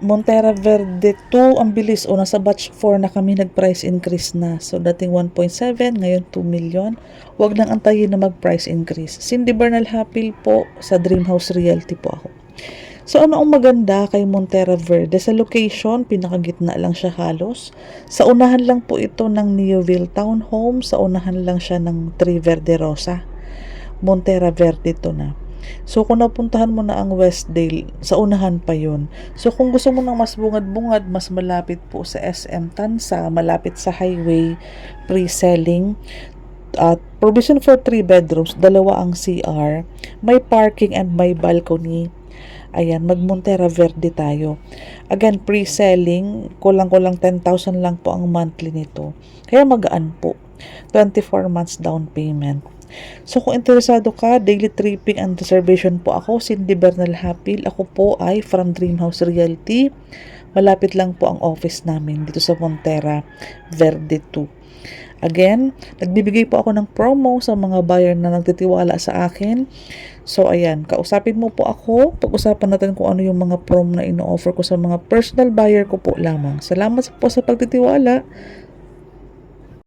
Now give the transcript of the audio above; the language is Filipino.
Montera Verde 2, ang bilis. O, nasa batch 4 na kami, nag-price increase na. So, dating 1.7, ngayon 2 million. Huwag nang antayin na mag-price increase. Cindy Bernal Hapil po, sa Dream House Realty po ako. So, ano ang maganda kay Montera Verde? Sa location, pinakagitna lang siya halos. Sa unahan lang po ito ng Neoville Townhome. Sa unahan lang siya ng Tri Verde Rosa. Montera Verde to na. So, kung napuntahan mo na ang Westdale, sa unahan pa yun. So, kung gusto mo ng mas bungad-bungad, mas malapit po sa SM Tansa, malapit sa highway, pre-selling, at provision for 3 bedrooms, dalawa ang CR, may parking and may balcony. Ayan, mag-Montera Verde tayo. Again, pre-selling, kulang-kulang 10,000 lang po ang monthly nito. Kaya magaan po. 24 months down payment. So, kung interesado ka, daily tripping and reservation po ako, Cindy Bernal Hapil. Ako po ay from Dream House Realty. Malapit lang po ang office namin dito sa Montera Verde 2. Again, nagbibigay po ako ng promo sa mga buyer na nagtitiwala sa akin. So, ayan, kausapin mo po ako. Pag-usapan natin kung ano yung mga promo na ino-offer ko sa mga personal buyer ko po lamang. Salamat po sa pagtitiwala.